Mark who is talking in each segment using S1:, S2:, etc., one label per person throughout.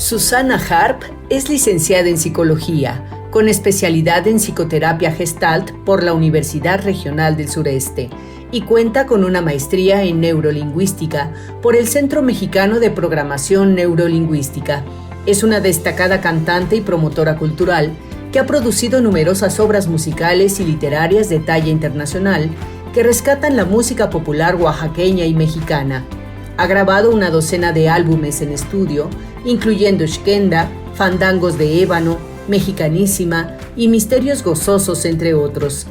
S1: Susana Harp es licenciada en Psicología, con especialidad en Psicoterapia Gestalt por la Universidad Regional del Sureste, y cuenta con una maestría en Neurolingüística por el Centro Mexicano de Programación Neurolingüística. Es una destacada cantante y promotora cultural que ha producido numerosas obras musicales y literarias de talla internacional que rescatan la música popular oaxaqueña y mexicana. Ha grabado una docena de álbumes en estudio, incluyendo Xkenda, Fandangos de Ébano, Mexicanísima y Misterios Gozosos, entre otros.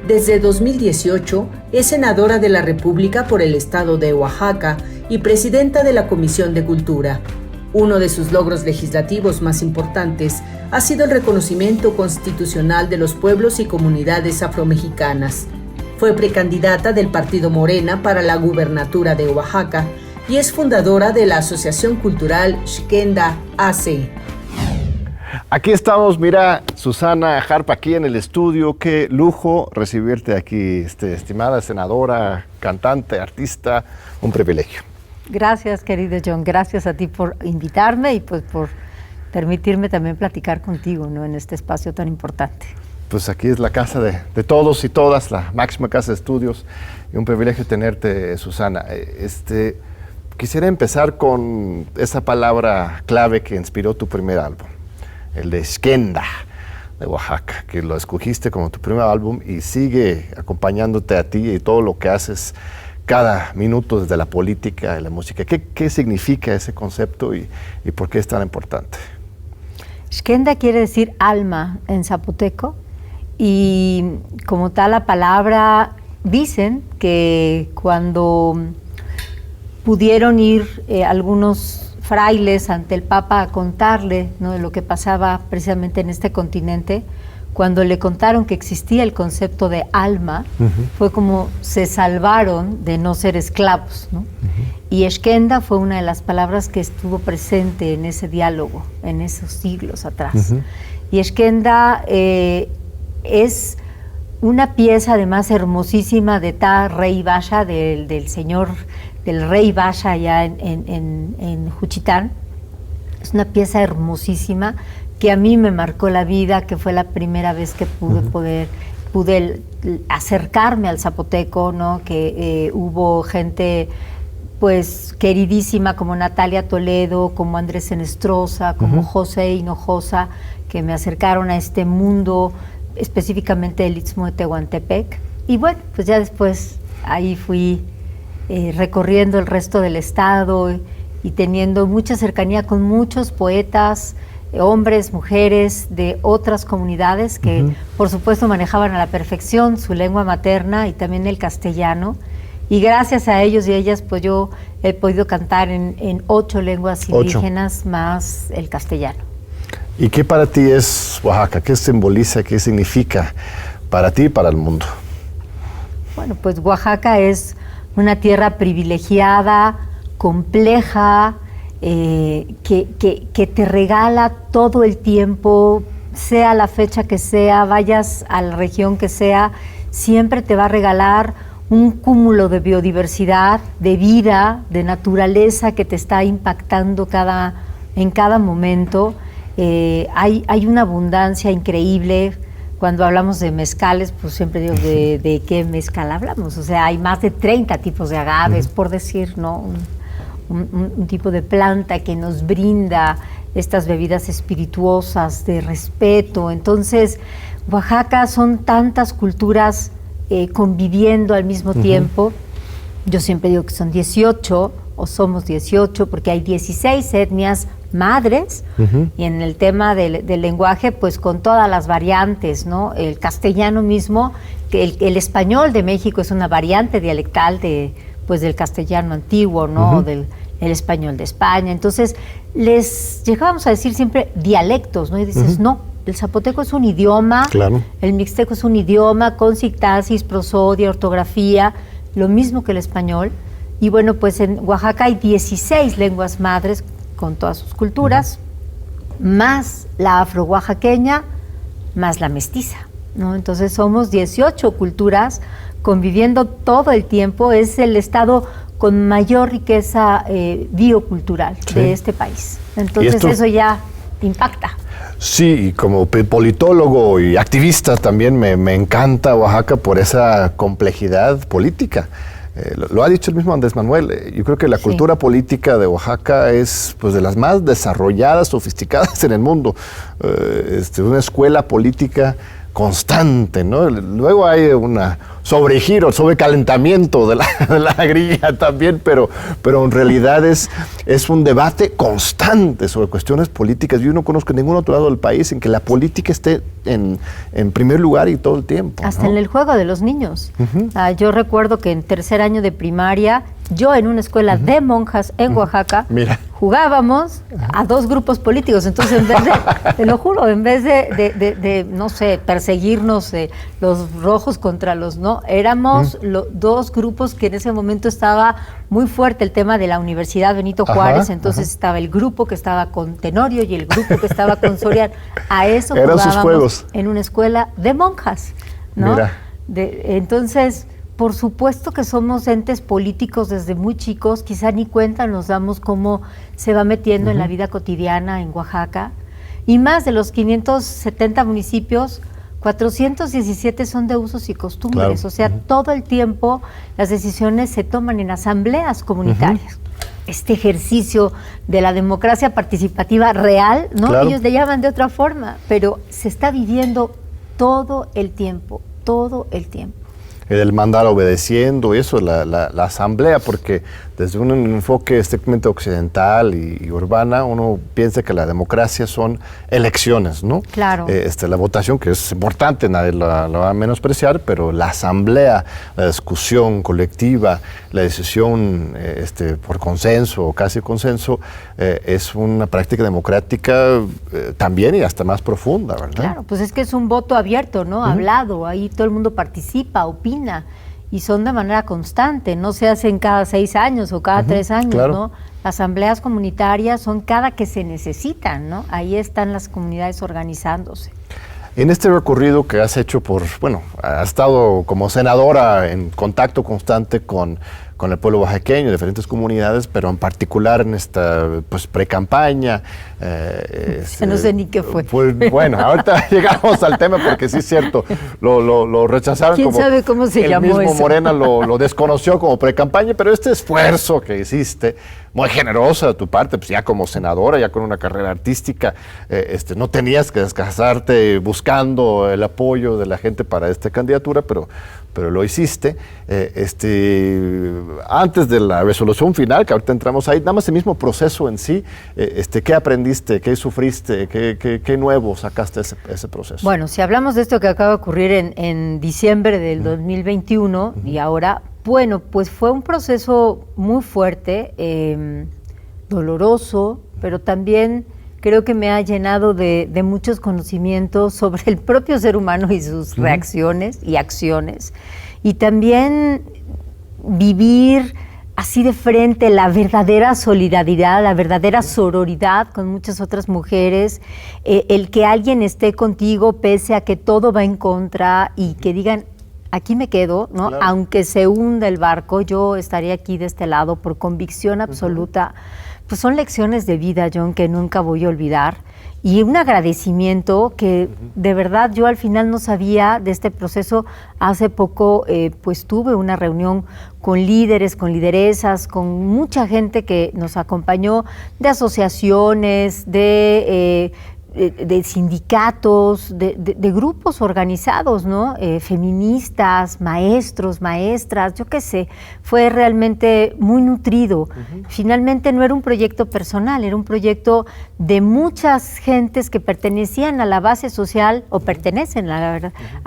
S1: Desde 2018 es senadora de la República por el estado de Oaxaca y presidenta de la Comisión de Cultura. Uno de sus logros legislativos más importantes ha sido el reconocimiento constitucional de los pueblos y comunidades afromexicanas. Fue precandidata del Partido Morena para la gubernatura de Oaxaca y es fundadora de la Asociación Cultural Xkenda AC.
S2: Aquí estamos, mira, Susana Harp aquí en el estudio. Qué lujo recibirte aquí, estimada senadora, cantante, artista, un privilegio.
S3: Gracias, querido John, gracias a ti por invitarme y pues por permitirme también platicar contigo, ¿no?, en este espacio tan importante.
S2: Pues aquí es la casa de todos y todas, la máxima casa de estudios, y un privilegio tenerte, Susana. Quisiera empezar con esa palabra clave que inspiró tu primer álbum, el de Xkenda, de Oaxaca, que lo escogiste como tu primer álbum y sigue acompañándote a ti y todo lo que haces cada minuto desde la política y la música. ¿Qué significa ese concepto y por qué es tan importante?
S3: Xkenda quiere decir alma en zapoteco y como tal la palabra, dicen que cuando pudieron ir algunos frailes ante el Papa a contarle, ¿no?, de lo que pasaba precisamente en este continente, cuando le contaron que existía el concepto de alma, fue como se salvaron de no ser esclavos, ¿no? Y Xkenda fue una de las palabras que estuvo presente en ese diálogo, en esos siglos atrás. Y Xkenda es una pieza además hermosísima de Ta Rey Basha, del señor, del rey Basha allá en Juchitán. Es una pieza hermosísima que a mí me marcó la vida, que fue la primera vez que pude acercarme al zapoteco, ¿no? Que hubo gente pues queridísima como Natalia Toledo, como Andrés Enestrosa, como José Hinojosa, que me acercaron a este mundo, específicamente el Istmo de Tehuantepec. Y bueno, pues ya después ahí fui recorriendo el resto del estado y teniendo mucha cercanía con muchos poetas, hombres, mujeres de otras comunidades que por supuesto manejaban a la perfección su lengua materna y también el castellano, y gracias a ellos y ellas pues yo he podido cantar en 8 lenguas indígenas más el castellano.
S2: ¿Y qué para ti es Oaxaca? ¿Qué simboliza, qué significa para ti y para el mundo?
S3: Bueno, pues Oaxaca es una tierra privilegiada, compleja, que te regala todo el tiempo, sea la fecha que sea, vayas a la región que sea, siempre te va a regalar un cúmulo de biodiversidad, de vida, de naturaleza que te está impactando en cada momento. Hay una abundancia increíble. Cuando hablamos de mezcales, pues siempre digo de qué mezcal hablamos. O sea, hay más de 30 tipos de agaves, por decir, ¿no? Un tipo de planta que nos brinda estas bebidas espirituosas de respeto. Entonces, Oaxaca son tantas culturas conviviendo al mismo tiempo. Yo siempre digo que son 18, o somos 18, porque hay 16 etnias madres, y en el tema del lenguaje, pues con todas las variantes, ¿no? El castellano mismo, que el español de México es una variante dialectal del castellano antiguo, ¿no? Del el español de España. Entonces, les llegábamos a decir siempre dialectos, ¿no? Y dices, no, el zapoteco es un idioma, claro. El mixteco es un idioma con sintaxis, prosodia, ortografía, lo mismo que el español. Y bueno, pues en Oaxaca hay 16 lenguas madres con todas sus culturas, más la afro-oaxaqueña, más la mestiza, ¿no? Entonces somos 18 culturas conviviendo todo el tiempo. Es el estado con mayor riqueza biocultural de este país. Entonces eso ya impacta.
S2: Sí, y como politólogo y activista también me encanta Oaxaca por esa complejidad política. Lo ha dicho el mismo Andrés Manuel. Yo creo que la cultura política de Oaxaca es pues de las más desarrolladas, sofisticadas en el mundo. Una escuela política constante, ¿no? Luego hay una sobregiro, sobrecalentamiento de la grilla también, pero en realidad es un debate constante sobre cuestiones políticas. Yo no conozco ningún otro lado del país en que la política esté en primer lugar y todo el tiempo,
S3: hasta
S2: ¿no?
S3: en el juego de los niños. Yo recuerdo que en tercer año de primaria, yo en una escuela de monjas en Oaxaca, jugábamos a dos grupos políticos. Entonces, en vez de, te lo juro, en vez de no sé, perseguirnos los rojos contra los no, éramos dos grupos que en ese momento estaba muy fuerte el tema de la Universidad Benito Juárez. Entonces estaba el grupo que estaba con Tenorio y el grupo que estaba con Soriano. A eso jugábamos en una escuela de monjas, ¿no? Entonces, por supuesto que somos entes políticos desde muy chicos, quizá ni cuenta nos damos cómo se va metiendo en la vida cotidiana en Oaxaca. Y más de los 570 municipios, 417 son de usos y costumbres. O sea, todo el tiempo las decisiones se toman en asambleas comunitarias. Este ejercicio de la democracia participativa real, ¿no? Ellos le llaman de otra forma, pero se está viviendo todo el tiempo, todo el tiempo.
S2: El mandar obedeciendo, eso, la asamblea, porque desde un enfoque estrictamente occidental y urbana, uno piensa que la democracia son elecciones, ¿no?
S3: Claro.
S2: La votación, que es importante, nadie la va a menospreciar, pero la asamblea, la discusión colectiva, la decisión por consenso o casi consenso, es una práctica democrática también y hasta más profunda, ¿verdad?
S3: Claro, pues es que es un voto abierto, ¿no? Hablado, ahí todo el mundo participa, opina. Y son de manera constante, no se hacen cada 6 años o cada 3 años, ¿no? Las asambleas comunitarias son cada que se necesitan, ¿no? Ahí están las comunidades organizándose.
S2: En este recorrido que has hecho has estado como senadora en contacto constante con el pueblo oaxaqueño, diferentes comunidades, pero en particular en esta pre-campaña.
S3: No sé ni qué fue.
S2: Pues bueno, ahorita llegamos al tema porque sí es cierto, lo rechazaron.
S3: ¿Quién sabe cómo se llamó eso?
S2: El mismo Morena lo desconoció como pre-campaña, pero este esfuerzo que hiciste, muy generosa de tu parte, pues ya como senadora, ya con una carrera artística, no tenías que desgasarte buscando el apoyo de la gente para esta candidatura, pero lo hiciste. Antes de la resolución final, que ahorita entramos ahí, nada más el mismo proceso en sí, ¿qué aprendiste, qué sufriste, qué nuevo sacaste ese proceso?
S3: Bueno, si hablamos de esto que acaba de ocurrir en diciembre del 2021 y ahora, bueno, pues fue un proceso muy fuerte, doloroso, pero también creo que me ha llenado de muchos conocimientos sobre el propio ser humano y sus reacciones y acciones. Y también vivir así de frente la verdadera solidaridad, la verdadera sororidad con muchas otras mujeres, el que alguien esté contigo pese a que todo va en contra y que digan, aquí me quedo, ¿no? Claro. Aunque se hunda el barco, yo estaré aquí de este lado por convicción absoluta. Pues son lecciones de vida, John, que nunca voy a olvidar. Y un agradecimiento que de verdad yo al final no sabía de este proceso. Hace poco pues tuve una reunión con líderes, con lideresas, con mucha gente que nos acompañó de asociaciones, de sindicatos, de grupos organizados, ¿no? Feministas, maestros, maestras, yo qué sé, fue realmente muy nutrido. Finalmente no era un proyecto personal, era un proyecto de muchas gentes que pertenecían a la base social, o pertenecen a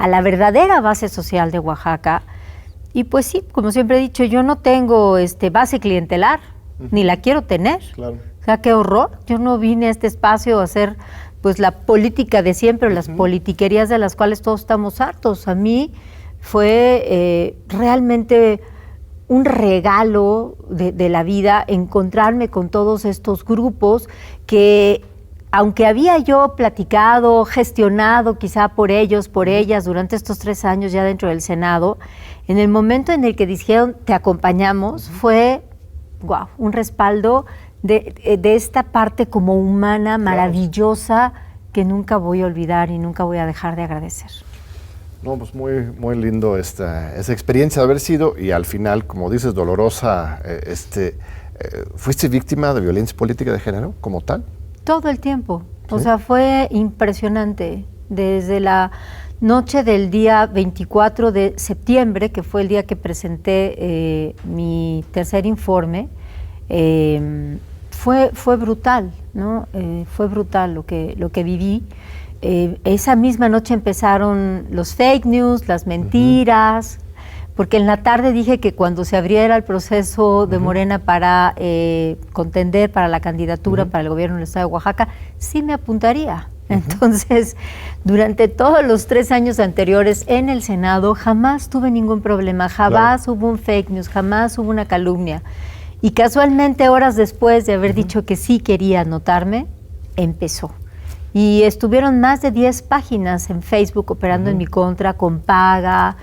S3: la verdadera base social de Oaxaca. Y pues sí, como siempre he dicho, yo no tengo base clientelar, ni la quiero tener. Claro. O sea, qué horror. Yo no vine a este espacio a hacer pues la política de siempre, las politiquerías de las cuales todos estamos hartos. A mí fue realmente un regalo de la vida encontrarme con todos estos grupos que, aunque había yo platicado, gestionado quizá por ellos, por ellas, durante estos 3 años ya dentro del Senado, en el momento en el que dijeron te acompañamos, fue wow, un respaldo de esta parte como humana, maravillosa, que nunca voy a olvidar y nunca voy a dejar de agradecer.
S2: No, pues muy lindo esa experiencia de haber sido, y al final, como dices, dolorosa. ¿Fuiste víctima de violencia política de género como tal?
S3: Todo el tiempo.
S2: ¿Sí?
S3: O sea, fue impresionante. Desde la noche del día 24 de septiembre, que fue el día que presenté mi tercer informe, fue brutal, ¿no? Fue brutal lo que viví. Esa misma noche empezaron los fake news, las mentiras, porque en la tarde dije que cuando se abriera el proceso de Morena para contender para la candidatura para el gobierno del estado de Oaxaca, sí me apuntaría. Entonces, durante todos los 3 años anteriores en el Senado jamás tuve ningún problema, jamás hubo un fake news, jamás hubo una calumnia. Y casualmente, horas después de haber dicho que sí quería anotarme, empezó. Y estuvieron más de 10 páginas en Facebook operando en mi contra, con paga.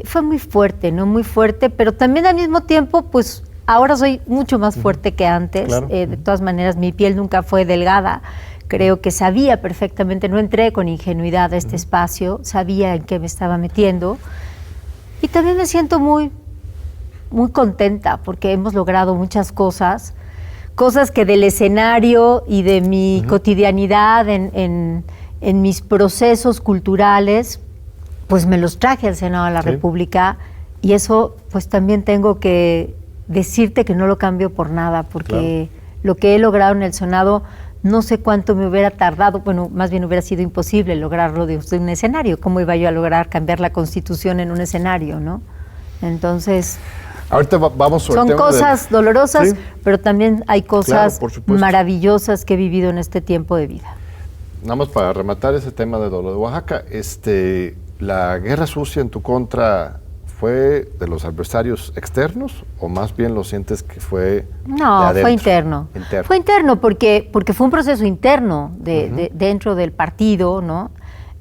S3: Fue muy fuerte, ¿no? Muy fuerte, pero también al mismo tiempo, pues ahora soy mucho más fuerte que antes.
S2: Claro.
S3: De todas maneras, mi piel nunca fue delgada. Creo que sabía perfectamente, no entré con ingenuidad a este espacio, sabía en qué me estaba metiendo. Y también me siento muy contenta porque hemos logrado muchas cosas que del escenario y de mi cotidianidad en mis procesos culturales, pues me los traje al Senado de la República, y eso pues también tengo que decirte que no lo cambio por nada, porque lo que he logrado en el Senado no sé cuánto me hubiera tardado, bueno, más bien hubiera sido imposible lograrlo de un escenario. ¿Cómo iba yo a lograr cambiar la Constitución en un escenario, no? Entonces,
S2: ahorita vamos sobre
S3: son cosas dolorosas, pero también hay cosas
S2: por
S3: maravillosas que he vivido en este tiempo de vida.
S2: Nada más para rematar ese tema de lo de Oaxaca, ¿la guerra sucia en tu contra fue de los adversarios externos o más bien lo sientes que fue
S3: No,
S2: de adentro?
S3: fue interno. Fue interno porque fue un proceso interno dentro del partido, ¿no?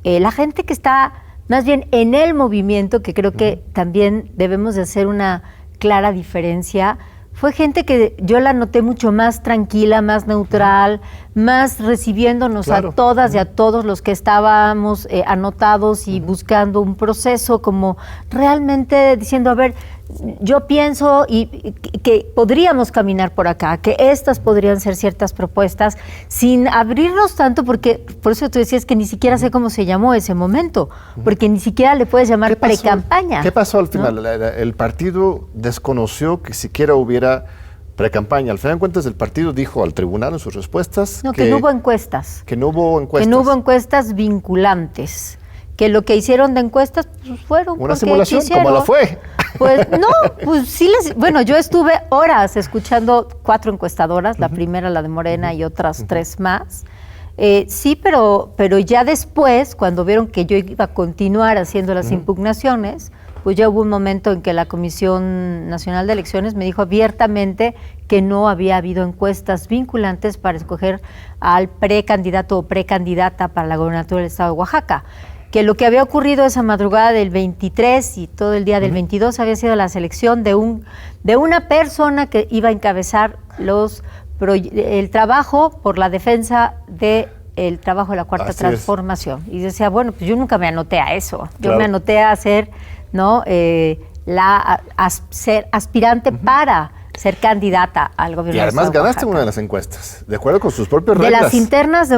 S3: La gente que está más bien en el movimiento, que creo que también debemos de hacer una clara diferencia, fue gente que yo la noté mucho más tranquila, más neutral, más recibiéndonos a todas y a todos los que estábamos anotados y buscando un proceso, como realmente diciendo, a ver, yo pienso que podríamos caminar por acá, que estas podrían ser ciertas propuestas, sin abrirnos tanto, porque por eso tú decías que ni siquiera sé cómo se llamó ese momento, porque ni siquiera le puedes llamar pre-campaña.
S2: ¿Qué pasó al final?
S3: ¿No?
S2: El partido desconoció que siquiera hubiera pre-campaña. Al final de cuentas, el partido dijo al tribunal en sus respuestas
S3: que no hubo encuestas.
S2: Que no hubo encuestas.
S3: Que no hubo encuestas vinculantes. Que lo que hicieron de encuestas pues, fueron
S2: una simulación, como la fue.
S3: Pues no, pues sí bueno, yo estuve horas escuchando 4 encuestadoras, la primera la de Morena y otras 3 más. Sí, pero ya después, cuando vieron que yo iba a continuar haciendo las impugnaciones, pues ya hubo un momento en que la Comisión Nacional de Elecciones me dijo abiertamente que no había habido encuestas vinculantes para escoger al precandidato o precandidata para la gobernatura del estado de Oaxaca. Que lo que había ocurrido esa madrugada del 23 y todo el día del 22 había sido la selección de una persona que iba a encabezar el trabajo por la defensa del trabajo de la Cuarta Transformación. Y decía, bueno, pues yo nunca me anoté a eso. Yo me anoté a ser, ¿no? Ser aspirante para ser candidata al gobierno.
S2: Y además
S3: de
S2: ganaste una de las encuestas, de acuerdo con sus propias reglas.
S3: De las internas,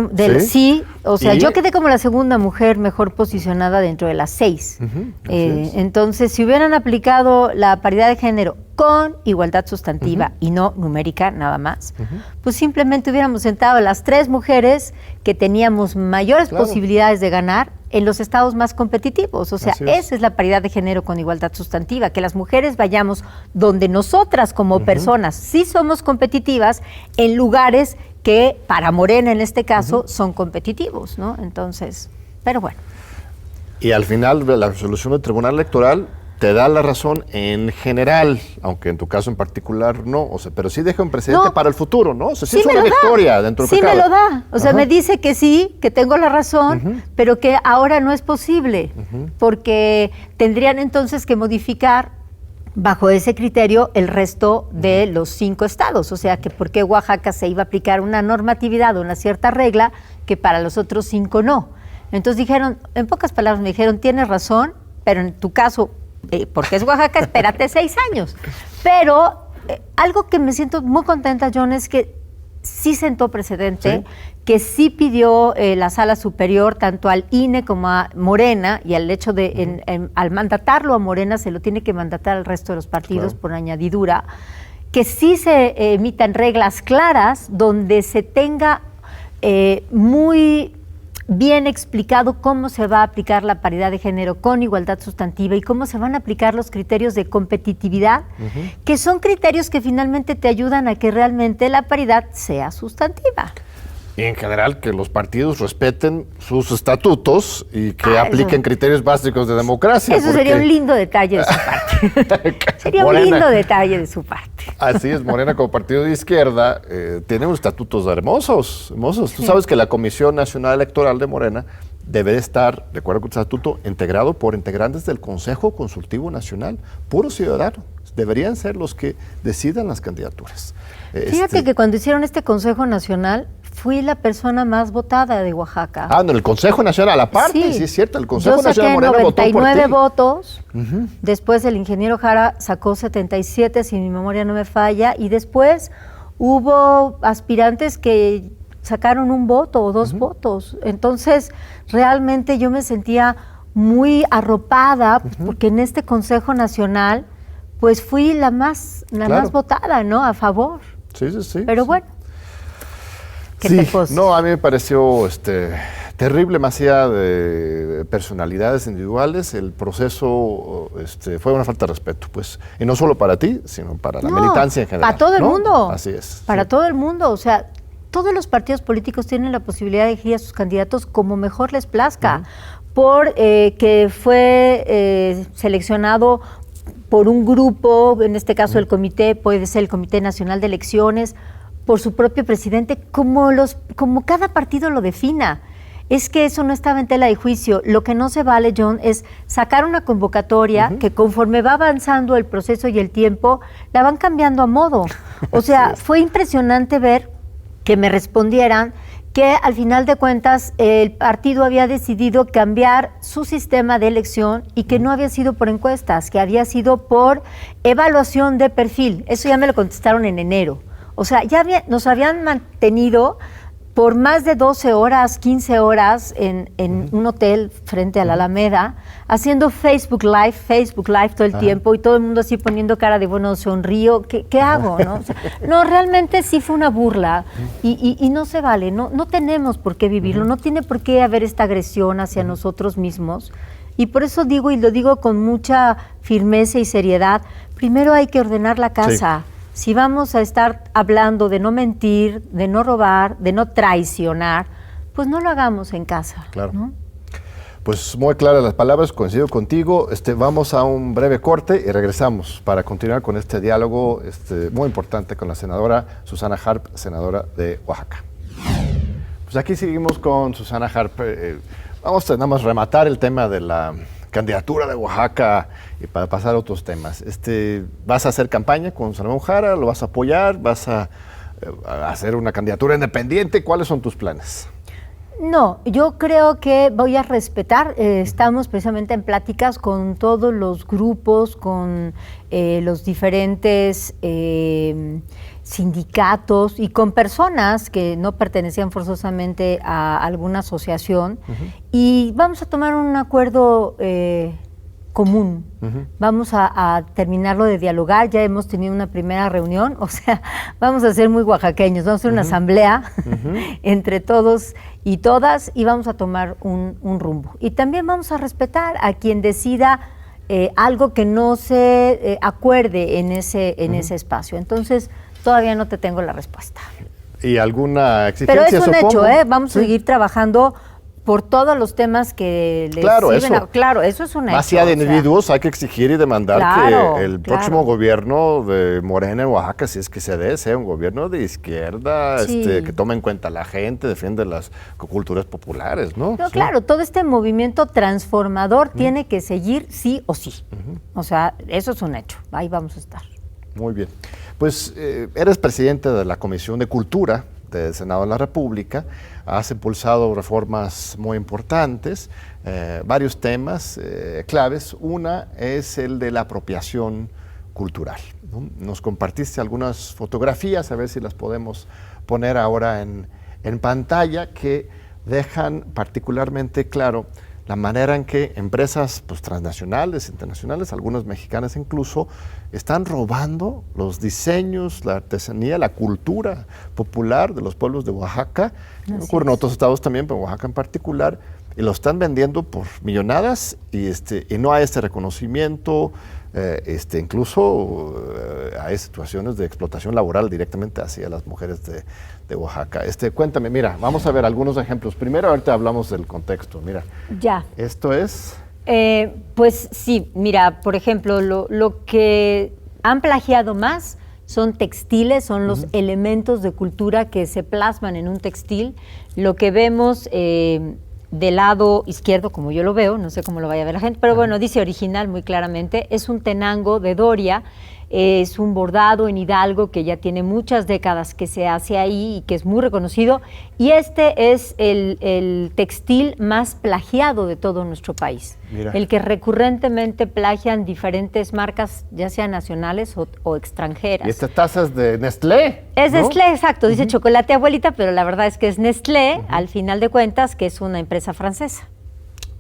S3: sí, o sea, yo quedé como la segunda mujer mejor posicionada dentro de las 6. Entonces, si hubieran aplicado la paridad de género con igualdad sustantiva y no numérica, nada más, pues simplemente hubiéramos sentado a las 3 mujeres que teníamos mayores posibilidades de ganar en los estados más competitivos. O sea, esa es la paridad de género con igualdad sustantiva, que las mujeres vayamos donde nosotras como personas sí somos competitivas, en lugares que para Morena en este caso son competitivos, ¿no? Entonces, pero bueno.
S2: Y al final la resolución del Tribunal Electoral te da la razón en general, aunque en tu caso en particular no, o sea, pero sí deja un precedente para el futuro, ¿no? O sea, sí es una victoria dentro del pecado.
S3: Sí me lo da, o sea, me dice que sí, que tengo la razón, pero que ahora no es posible, porque tendrían entonces que modificar bajo ese criterio el resto de los 5 estados. O sea, que por qué Oaxaca se iba a aplicar una normatividad o una cierta regla que para los otros 5 no. Entonces dijeron, en pocas palabras me dijeron, tienes razón, pero en tu caso, porque es Oaxaca, espérate 6 años. Pero algo que me siento muy contenta, John, es que sí sentó precedente, ¿sí? Que sí pidió la Sala Superior tanto al INE como a Morena, y al hecho de, al mandatarlo a Morena, se lo tiene que mandatar al resto de los partidos, claro, por añadidura, que sí se emitan reglas claras donde se tenga muy bien explicado cómo se va a aplicar la paridad de género con igualdad sustantiva y cómo se van a aplicar los criterios de competitividad, que son criterios que finalmente te ayudan a que realmente la paridad sea sustantiva.
S2: Y en general que los partidos respeten sus estatutos y que apliquen criterios básicos de democracia.
S3: Eso sería un lindo detalle de su parte. Sería Morena, un lindo detalle de su parte.
S2: Así es, Morena como partido de izquierda tiene unos estatutos hermosos, hermosos. Sí. Tú sabes que la Comisión Nacional Electoral de Morena debe estar, de acuerdo con el estatuto, integrado por integrantes del Consejo Consultivo Nacional, puros ciudadanos. Deberían ser los que decidan las candidaturas.
S3: Fíjate que cuando hicieron este Consejo Nacional, fui la persona más votada de Oaxaca.
S2: Ah, no, el Consejo Nacional, aparte, sí es cierto, el Consejo Nacional Morena votó por ti.
S3: Yo saqué 99 votos, después el ingeniero Jara sacó 77, si mi memoria no me falla, y después hubo aspirantes que sacaron 1 voto o 2 votos. Entonces, realmente yo me sentía muy arropada, porque en este Consejo Nacional, pues fui la más votada, ¿no? A favor.
S2: Sí.
S3: Pero bueno.
S2: Sí, no, a mí me pareció terrible, más allá de personalidades individuales, el proceso fue una falta de respeto, pues, y no solo para ti, sino para la militancia en general.
S3: Para todo el mundo.
S2: Así es.
S3: Para todo el mundo, o sea, todos los partidos políticos tienen la posibilidad de elegir a sus candidatos como mejor les plazca, que fue seleccionado por un grupo, en este caso el comité, puede ser el Comité Nacional de Elecciones, por su propio presidente, como cada partido lo defina. Es que eso no estaba en tela de juicio. Lo que no se vale, John, es sacar una convocatoria que conforme va avanzando el proceso y el tiempo, la van cambiando a modo. O sea, fue impresionante ver que me respondieran que al final de cuentas el partido había decidido cambiar su sistema de elección y que no había sido por encuestas, que había sido por evaluación de perfil. Eso ya me lo contestaron en enero. O sea, nos habían mantenido por más de 12 horas, 15 horas en un hotel frente a la Alameda, haciendo Facebook Live todo el tiempo, y todo el mundo así poniendo cara de, bueno, sonrío, ¿qué hago? ¿No? O sea, no, realmente sí fue una burla y no se vale, no tenemos por qué vivirlo, no tiene por qué haber esta agresión hacia nosotros mismos. Y por eso digo, y lo digo con mucha firmeza y seriedad, primero hay que ordenar la casa. Sí. Si vamos a estar hablando de no mentir, de no robar, de no traicionar, pues no lo hagamos en casa.
S2: Claro.
S3: ¿No?
S2: Pues muy claras las palabras, coincido contigo. Vamos a un breve corte y regresamos para continuar con este diálogo muy importante con la senadora Susana Harp, senadora de Oaxaca. Pues aquí seguimos con Susana Harp. Vamos a nada más rematar el tema de la candidatura de Oaxaca y para pasar a otros temas. ¿Vas a hacer campaña con Salomón Jara? ¿Lo vas a apoyar? ¿Vas a hacer una candidatura independiente? ¿Cuáles son tus planes?
S3: No, yo creo que voy a respetar. Estamos precisamente en pláticas con todos los grupos, con los diferentes sindicatos y con personas que no pertenecían forzosamente a alguna asociación, y vamos a tomar un acuerdo común. Vamos a terminarlo de dialogar. Ya hemos tenido una primera reunión, o sea, vamos a ser muy oaxaqueños, vamos a hacer una asamblea entre todos y todas, y vamos a tomar un rumbo. Y también vamos a respetar a quien decida algo que no se acuerde en ese espacio. Entonces, todavía no te tengo la respuesta.
S2: ¿Y alguna exigencia,
S3: pero es un
S2: supongo?
S3: hecho, vamos a seguir trabajando por todos los temas que les
S2: Claro,
S3: sirven.
S2: eso.
S3: Claro, eso es una.
S2: Más allá de individuos, hay que exigir y demandar
S3: Claro,
S2: que el
S3: claro.
S2: próximo gobierno de Morena en Oaxaca, si es que se dé, sea un gobierno de izquierda,
S3: Sí.
S2: que tome en cuenta a la gente, defiende las culturas populares, ¿no?
S3: No,
S2: Sí.
S3: claro, todo este movimiento transformador tiene que seguir sí o sí. O sea, eso es un hecho. Ahí vamos a estar.
S2: Muy bien. Pues eres presidente de la Comisión de Cultura del Senado de la República, has impulsado reformas muy importantes, varios temas claves. Una es el de la apropiación cultural, ¿no? Nos compartiste algunas fotografías, a ver si las podemos poner ahora en pantalla, que dejan particularmente claro la manera en que empresas pues, transnacionales, internacionales, algunas mexicanas incluso, están robando los diseños, la artesanía, la cultura popular de los pueblos de Oaxaca. Ocurre en otros estados también, pero Oaxaca en particular, y lo están vendiendo por millonadas y no hay este reconocimiento, incluso hay situaciones de explotación laboral directamente hacia las mujeres de Oaxaca. Cuéntame, mira, vamos a ver algunos ejemplos. Primero, ahorita hablamos del contexto. Mira,
S3: Ya.
S2: esto es...
S3: Pues sí, mira, por ejemplo, lo que han plagiado más son textiles, son los elementos de cultura que se plasman en un textil. Lo que vemos del lado izquierdo, como yo lo veo, no sé cómo lo vaya a ver la gente, pero bueno, dice original muy claramente, es un tenango de Doria, es un bordado en Hidalgo que ya tiene muchas décadas que se hace ahí y que es muy reconocido, y este es el textil más plagiado de todo nuestro país.
S2: Mira.
S3: El que recurrentemente plagian diferentes marcas, ya sean nacionales o extranjeras.
S2: Y estas tazas de Nestlé.
S3: Es
S2: ¿no?
S3: Nestlé, exacto, dice chocolate abuelita, pero la verdad es que es Nestlé, al final de cuentas, que es una empresa francesa.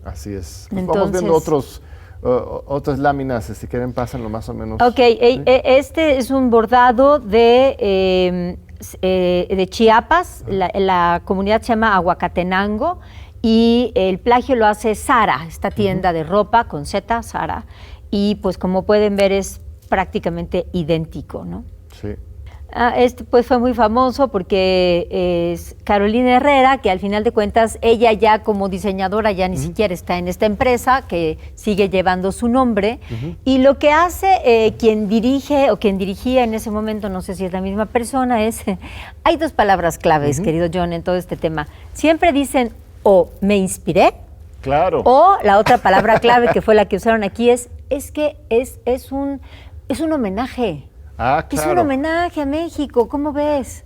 S2: Así es. Pues
S3: Entonces,
S2: vamos viendo otras láminas, si quieren, pásenlo más o menos.
S3: Ok, este es un bordado de Chiapas, la comunidad se llama Aguacatenango, y el plagio lo hace Zara, esta tienda de ropa con Z, Zara, y pues como pueden ver es prácticamente idéntico, ¿no?
S2: Sí.
S3: Este pues fue muy famoso porque es Carolina Herrera, que al final de cuentas ella ya como diseñadora ya ni siquiera está en esta empresa, que sigue llevando su nombre, y lo que hace quien dirige o quien dirigía en ese momento, no sé si es la misma persona, hay dos palabras claves, querido John, en todo este tema. Siempre dicen o me inspiré,
S2: Claro.
S3: o la otra palabra clave que fue la que usaron aquí es que es un homenaje.
S2: Ah,
S3: Es un
S2: claro.
S3: homenaje a México, ¿cómo ves?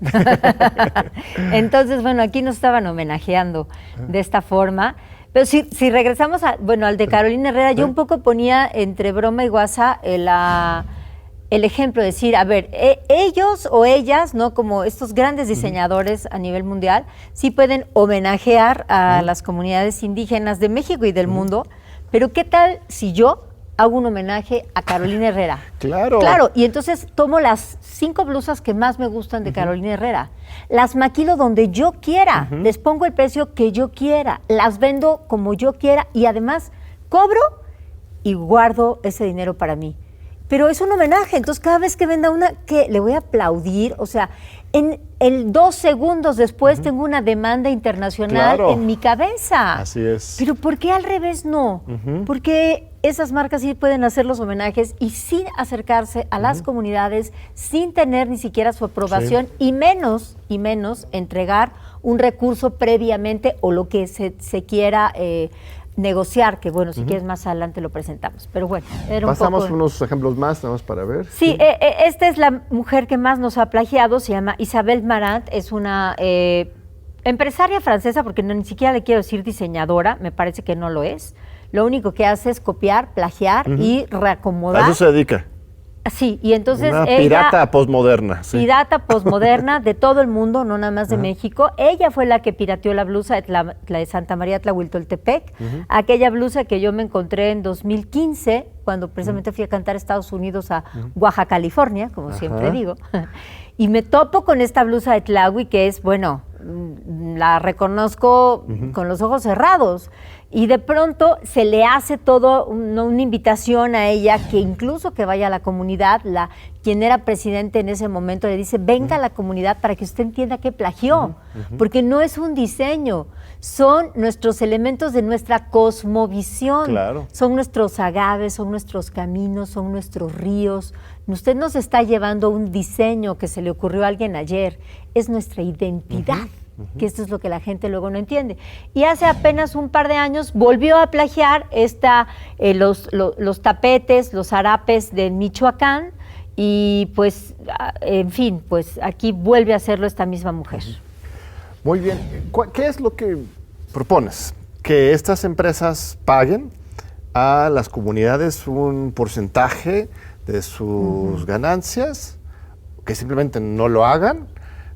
S3: Entonces, bueno, aquí nos estaban homenajeando de esta forma. Pero si regresamos al de Carolina Herrera, yo un poco ponía entre broma y guasa el ejemplo de decir, a ver, ellos o ellas, ¿no? Como estos grandes diseñadores a nivel mundial, sí pueden homenajear a las comunidades indígenas de México y del mundo, pero ¿qué tal si yo hago un homenaje a Carolina Herrera?
S2: Claro.
S3: Claro, y entonces tomo las 5 blusas que más me gustan de Carolina Herrera, las maquilo donde yo quiera, les pongo el precio que yo quiera, las vendo como yo quiera y además cobro y guardo ese dinero para mí. Pero es un homenaje, entonces cada vez que venda una, que le voy a aplaudir, o sea, en el 2 segundos después tengo una demanda internacional
S2: Claro.
S3: en mi cabeza.
S2: Así es.
S3: Pero ¿por qué al revés no? Porque esas marcas sí pueden hacer los homenajes y sin acercarse a las comunidades, sin tener ni siquiera su aprobación y menos entregar un recurso previamente o lo que se quiera negociar, que bueno, si quieres más adelante lo presentamos. Pero bueno, era un
S2: Pasamos
S3: poco...
S2: unos ejemplos más, nada más para ver.
S3: Sí, esta es la mujer que más nos ha plagiado, se llama Isabelle Marant, es una empresaria francesa, porque ni siquiera le quiero decir diseñadora, me parece que no lo es. Lo único que hace es copiar, plagiar y reacomodar.
S2: A eso se dedica.
S3: Sí, y entonces
S2: Una
S3: ella...
S2: pirata posmoderna. Sí.
S3: Pirata posmoderna de todo el mundo, no nada más de México. Ella fue la que pirateó la blusa la de Santa María Tlahuiltoltepec, aquella blusa que yo me encontré en 2015, cuando precisamente fui a cantar a Estados Unidos, a Oaxaca, California, como siempre digo, y me topo con esta blusa de Tlahui que es, bueno, la reconozco con los ojos cerrados. Y de pronto se le hace todo una invitación a ella, que incluso que vaya a la comunidad, quien era presidente en ese momento le dice, venga a la comunidad para que usted entienda que plagió, porque no es un diseño, son nuestros elementos de nuestra cosmovisión.
S2: Claro.
S3: Son nuestros agaves, son nuestros caminos, son nuestros ríos. Usted nos está llevando un diseño que se le ocurrió a alguien ayer. Es nuestra identidad, que esto es lo que la gente luego no entiende. Y hace apenas un par de años volvió a plagiar los tapetes, los harapes de Michoacán, y pues, en fin, pues aquí vuelve a hacerlo esta misma mujer.
S2: Muy bien. ¿Qué es lo que propones? ¿Que estas empresas paguen a las comunidades un porcentaje de sus ganancias? ¿Que simplemente no lo hagan?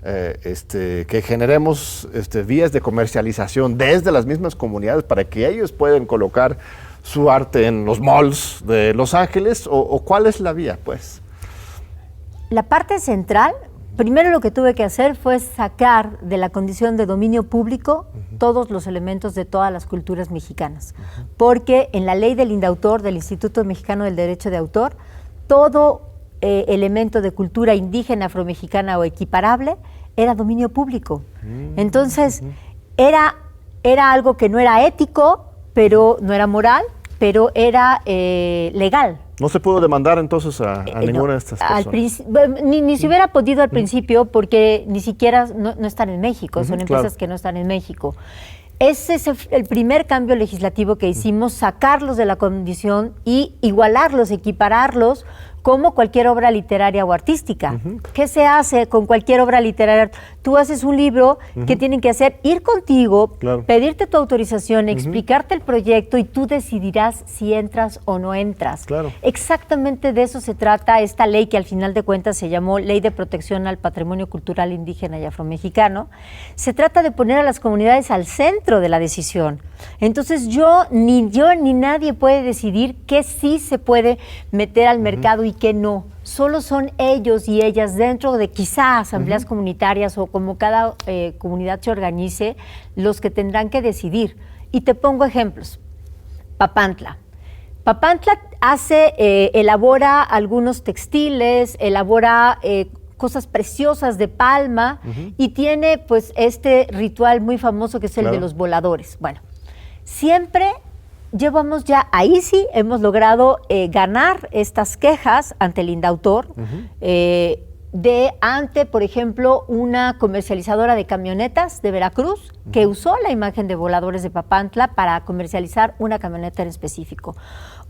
S2: Que generemos vías de comercialización desde las mismas comunidades para que ellos puedan colocar su arte en los malls de Los Ángeles, o ¿cuál es la vía, pues?
S3: La parte central, primero lo que tuve que hacer fue sacar de la condición de dominio público todos los elementos de todas las culturas mexicanas, porque en la ley del INDAUTOR, del Instituto Mexicano del Derecho de Autor, todo elemento de cultura indígena, afromexicana o equiparable era dominio público. Entonces, era algo que no era ético, pero no era moral, pero era legal.
S2: ¿No se pudo demandar entonces a ninguna de estas personas?
S3: Ni se hubiera podido al principio, porque ni siquiera no están en México, son empresas que no están en México. Ese es el primer cambio legislativo que hicimos, sacarlos de la condición y igualarlos, equipararlos como cualquier obra literaria o artística. ¿Qué se hace con cualquier obra literaria? Tú haces un libro, ¿qué tienen que hacer? Ir contigo, pedirte tu autorización, explicarte el proyecto, y tú decidirás si entras o no entras. Exactamente de eso se trata esta ley, que al final de cuentas se llamó Ley de Protección al Patrimonio Cultural Indígena y Afromexicano. Se trata de poner a las comunidades al centro de la decisión. Entonces ni nadie puede decidir qué sí se puede meter al mercado y qué no. Solo son ellos y ellas, dentro de quizá asambleas comunitarias o como cada comunidad se organice, los que tendrán que decidir. Y te pongo ejemplos. Papantla. Papantla elabora algunos textiles, elabora cosas preciosas de palma, y tiene pues este ritual muy famoso que es el de los voladores. Bueno, siempre llevamos ya, ahí sí hemos logrado ganar estas quejas ante el INDAUTOR, ante, por ejemplo, una comercializadora de camionetas de Veracruz que usó la imagen de voladores de Papantla para comercializar una camioneta en específico.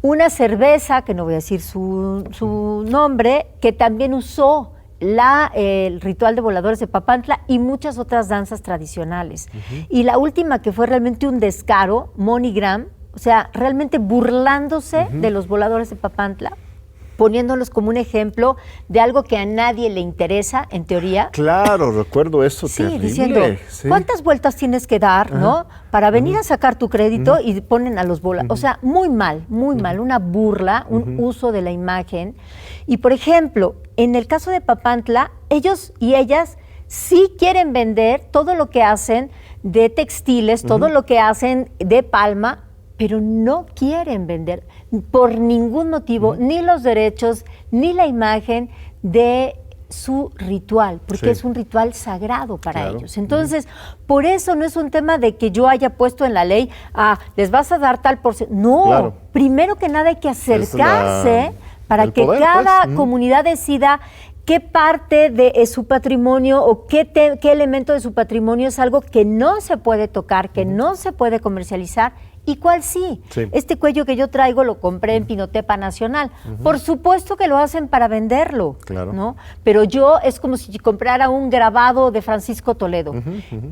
S3: Una cerveza, que no voy a decir su nombre, que también usó el ritual de voladores de Papantla y muchas otras danzas tradicionales. Y la última, que fue realmente un descaro, MoneyGram, o sea, realmente burlándose de los voladores de Papantla, poniéndolos como un ejemplo de algo que a nadie le interesa, en teoría.
S2: Claro, recuerdo eso,
S3: sí,
S2: terrible.
S3: Diciendo, ¿cuántas vueltas tienes que dar, no? Para venir a sacar tu crédito, y ponen a los voladores. O sea, muy mal, una burla, un uso de la imagen. Y, por ejemplo, en el caso de Papantla, ellos y ellas sí quieren vender todo lo que hacen de textiles, todo lo que hacen de palma, pero no quieren vender por ningún motivo ni los derechos ni la imagen de su ritual, porque es un ritual sagrado para ellos. Entonces, por eso no es un tema de que yo haya puesto en la ley, les vas a dar tal porcentaje. No, primero que nada hay que acercarse para que cada comunidad decida qué parte de su patrimonio o qué elemento de su patrimonio es algo que no se puede tocar, que no se puede comercializar, y cuál sí. Este cuello que yo traigo lo compré en Pinotepa Nacional. Por supuesto que lo hacen para venderlo, ¿no? Pero es como si comprara un grabado de Francisco Toledo.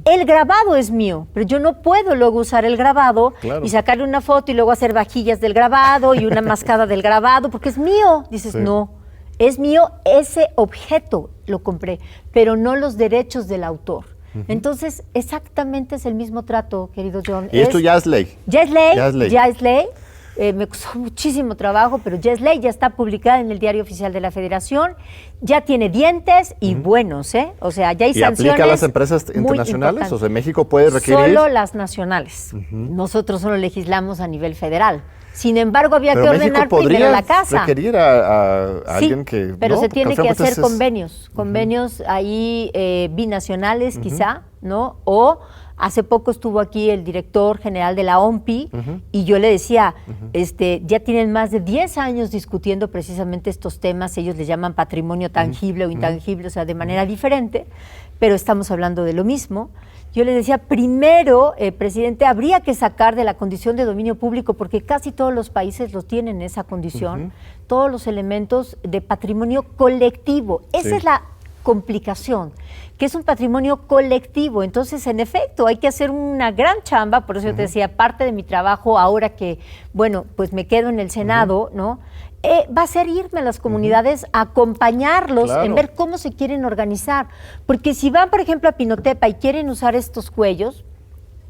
S3: El grabado es mío, pero yo no puedo luego usar el grabado y sacarle una foto y luego hacer vajillas del grabado y una mascada del grabado, porque es mío. Dices, no, es mío, ese objeto lo compré, pero no los derechos del autor. Entonces, exactamente es el mismo trato, querido John.
S2: Y esto ya es ley.
S3: Ya es ley. Me costó muchísimo trabajo, pero ya es ley, ya está publicada en el Diario Oficial de la Federación, ya tiene dientes y buenos, O sea, ya hay sanciones. ¿Y aplica a
S2: las empresas internacionales? O sea, ¿México puede requerir?
S3: Solo las nacionales. Nosotros solo legislamos a nivel federal. Sin embargo, había
S2: Pero
S3: que
S2: México
S3: ordenar primero la casa.
S2: requerir a
S3: Sí,
S2: alguien que...
S3: pero
S2: ¿no?
S3: se
S2: Porque
S3: tiene
S2: al
S3: que
S2: final de
S3: hacer
S2: cuentas
S3: convenios ahí binacionales quizá, ¿no? O hace poco estuvo aquí el director general de la OMPI y yo le decía, ya tienen más de 10 años discutiendo precisamente estos temas, ellos les llaman patrimonio tangible o intangible, o sea, de manera diferente, pero estamos hablando de lo mismo. Yo le decía, primero, presidente, habría que sacar de la condición de dominio público, porque casi todos los países lo tienen en esa condición, todos los elementos de patrimonio colectivo. Esa es la complicación, que es un patrimonio colectivo. Entonces, en efecto, hay que hacer una gran chamba, por eso yo te decía, parte de mi trabajo ahora que, bueno, pues me quedo en el Senado, ¿no? Va a ser irme a las comunidades a acompañarlos en ver cómo se quieren organizar. Porque si van, por ejemplo, a Pinotepa y quieren usar estos cuellos,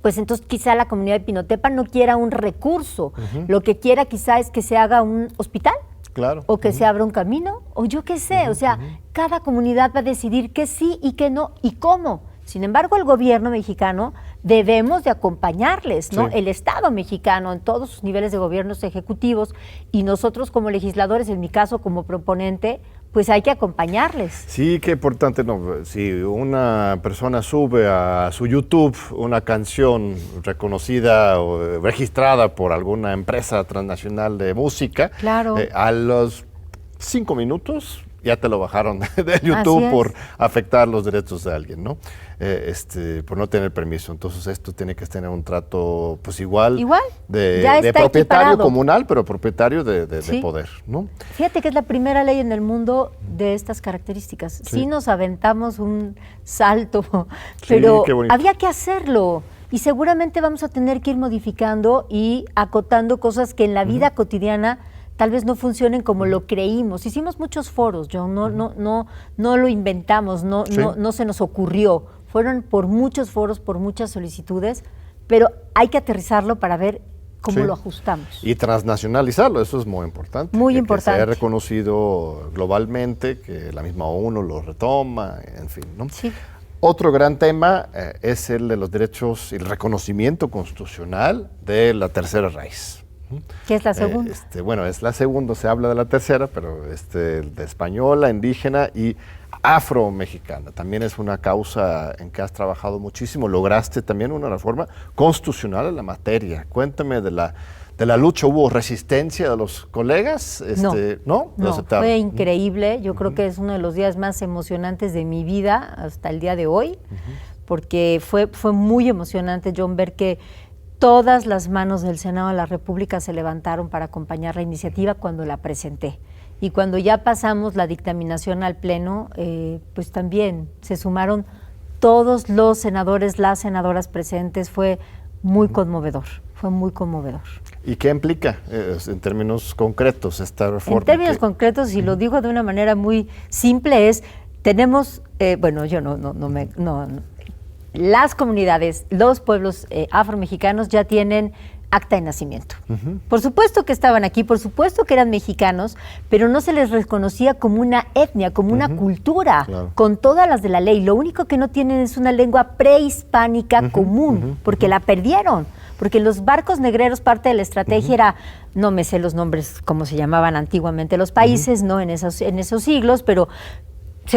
S3: pues entonces quizá la comunidad de Pinotepa no quiera un recurso. Lo que quiera quizá es que se haga un hospital.
S2: Claro.
S3: O que se abra un camino, o yo qué sé. O sea, cada comunidad va a decidir qué sí y qué no y cómo. Sin embargo, el gobierno mexicano debemos de acompañarles, ¿no? El Estado mexicano en todos sus niveles de gobiernos ejecutivos y nosotros como legisladores, en mi caso como proponente, pues hay que acompañarles.
S2: Sí, qué importante, ¿no? Si una persona sube a su YouTube una canción reconocida o registrada por alguna empresa transnacional de música,
S3: claro.
S2: A los 5 minutos ya te lo bajaron de YouTube por afectar los derechos de alguien, ¿no? Por no tener permiso. Entonces esto tiene que tener un trato pues igual de propietario equiparado. Comunal, pero propietario de poder, ¿no?
S3: Fíjate que es la primera ley en el mundo de estas características. Sí nos aventamos un salto, pero había que hacerlo. Y seguramente vamos a tener que ir modificando y acotando cosas que en la vida cotidiana tal vez no funcionen como lo creímos. Hicimos muchos foros, John, no lo inventamos, no se nos ocurrió. Fueron por muchos foros, por muchas solicitudes, pero hay que aterrizarlo para ver cómo lo ajustamos.
S2: Y transnacionalizarlo, eso es muy importante.
S3: Muy importante.
S2: Que sea reconocido globalmente, que la misma ONU lo retoma, en fin, ¿no?
S3: Sí.
S2: Otro gran tema es el de los derechos y el reconocimiento constitucional de la tercera raíz.
S3: ¿Qué es la segunda?
S2: Bueno, es la segunda, se habla de la tercera, pero de española, indígena y afro-mexicana. También es una causa en que has trabajado muchísimo. Lograste también una reforma constitucional en la materia. Cuéntame de la lucha. ¿Hubo resistencia de los colegas? ¿No?
S3: Fue increíble. Yo creo que es uno de los días más emocionantes de mi vida hasta el día de hoy, porque fue muy emocionante, John, ver que todas las manos del Senado de la República se levantaron para acompañar la iniciativa cuando la presenté. Y cuando ya pasamos la dictaminación al Pleno, pues también se sumaron todos los senadores, las senadoras presentes. Fue muy conmovedor, fue muy conmovedor.
S2: ¿Y qué implica en términos concretos esta reforma?
S3: En términos concretos, y lo digo de una manera muy simple, tenemos, las comunidades, los pueblos afromexicanos ya tienen acta de nacimiento. Por supuesto que estaban aquí, por supuesto que eran mexicanos, pero no se les reconocía como una etnia, como una cultura, con todas las de la ley. Lo único que no tienen es una lengua prehispánica común, porque la perdieron. Porque los barcos negreros, parte de la estrategia era, no me sé los nombres como se llamaban antiguamente los países, ¿no? En esos siglos, pero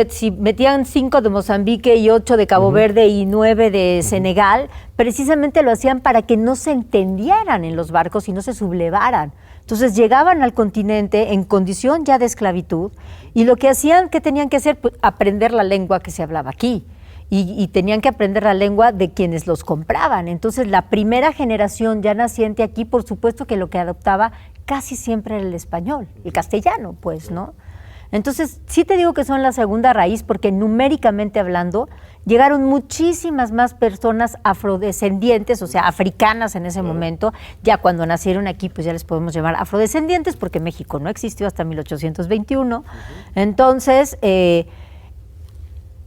S3: si metían 5 de Mozambique y 8 de Cabo Verde y 9 de Senegal, precisamente lo hacían para que no se entendieran en los barcos y no se sublevaran. Entonces llegaban al continente en condición ya de esclavitud y lo que hacían, ¿qué tenían que hacer? Pues aprender la lengua que se hablaba aquí. Y tenían que aprender la lengua de quienes los compraban. Entonces la primera generación ya naciente aquí, por supuesto que lo que adoptaba casi siempre era el español, el castellano, pues, ¿no? Entonces, sí te digo que son la segunda raíz porque numéricamente hablando, llegaron muchísimas más personas afrodescendientes, o sea, africanas en ese momento. Ya cuando nacieron aquí, pues ya les podemos llamar afrodescendientes porque México no existió hasta 1821. Entonces,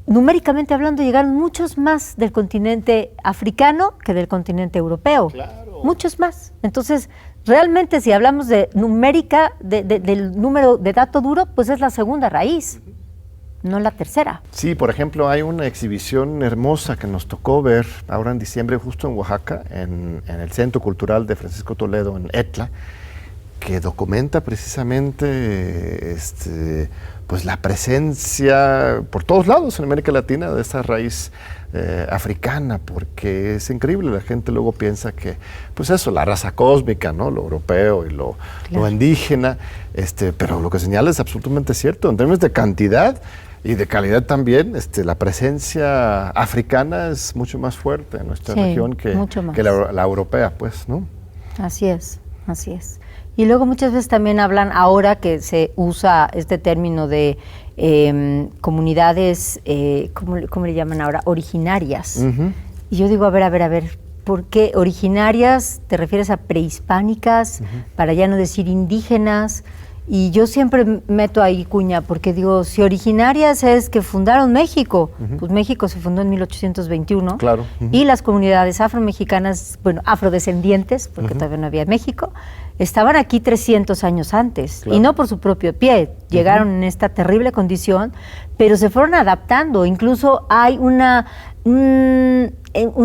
S3: numéricamente hablando, llegaron muchos más del continente africano que del continente europeo. Claro. Muchos más. Entonces, realmente si hablamos de numérica, del número de dato duro, pues es la segunda raíz, no la tercera.
S2: Sí, por ejemplo, hay una exhibición hermosa que nos tocó ver ahora en diciembre justo en Oaxaca, en el Centro Cultural de Francisco Toledo, en Etla, que documenta precisamente pues la presencia por todos lados en América Latina de esa raíz africana, porque es increíble. La gente luego piensa que, pues eso, la raza cósmica, ¿no? Lo europeo y lo indígena, pero lo que señala es absolutamente cierto. En términos de cantidad y de calidad también, la presencia africana es mucho más fuerte en nuestra región que la europea, pues, ¿no?
S3: Así es, así es. Y luego muchas veces también hablan, ahora que se usa este término de comunidades, ¿cómo le llaman ahora? Originarias. Uh-huh. Y yo digo, a ver, ¿por qué originarias? ¿Te refieres a prehispánicas? Uh-huh. Para ya no decir indígenas. Y yo siempre meto ahí cuña, porque digo, si originarias es que fundaron México, uh-huh. pues México se fundó en 1821,
S2: claro. Uh-huh.
S3: Y las comunidades afromexicanas, bueno, afrodescendientes, porque uh-huh. todavía no había México, estaban aquí 300 años antes, claro. Y no por su propio pie, llegaron uh-huh. en esta terrible condición, pero se fueron adaptando. Incluso hay un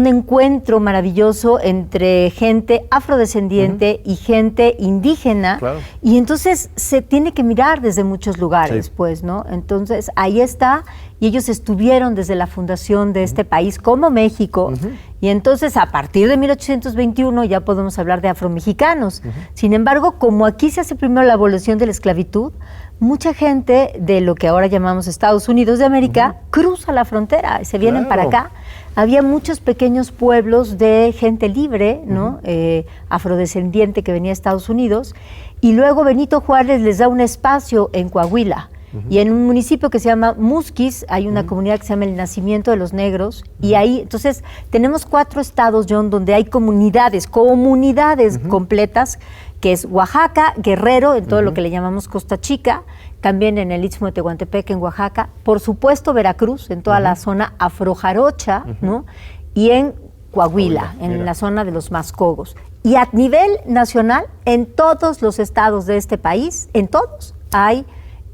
S3: encuentro maravilloso entre gente afrodescendiente uh-huh. y gente indígena, claro. Y entonces se tiene que mirar desde muchos lugares, sí. Pues, ¿no? Entonces ahí está, y ellos estuvieron desde la fundación de este país como México, uh-huh. Y entonces a partir de 1821 ya podemos hablar de afromexicanos. Uh-huh. Sin embargo, como aquí se hace primero la abolición de la esclavitud, mucha gente de lo que ahora llamamos Estados Unidos de América uh-huh. cruza la frontera y se vienen claro. para acá. Había muchos pequeños pueblos de gente libre, ¿no? Uh-huh. Afrodescendiente que venía a Estados Unidos, y luego Benito Juárez les da un espacio en Coahuila. Uh-huh. Y en un municipio que se llama Musquis hay una uh-huh. comunidad que se llama El Nacimiento de los Negros, uh-huh. y ahí, entonces, tenemos 4 estados, John, donde hay comunidades uh-huh. completas, que es Oaxaca, Guerrero, en todo uh-huh. lo que le llamamos Costa Chica, también en el Istmo de Tehuantepec, en Oaxaca, por supuesto Veracruz, en toda uh-huh. la zona afrojarocha, uh-huh. ¿no? Y en Coahuila, en la zona de los Mascogos. Y a nivel nacional, en todos los estados de este país, en todos, hay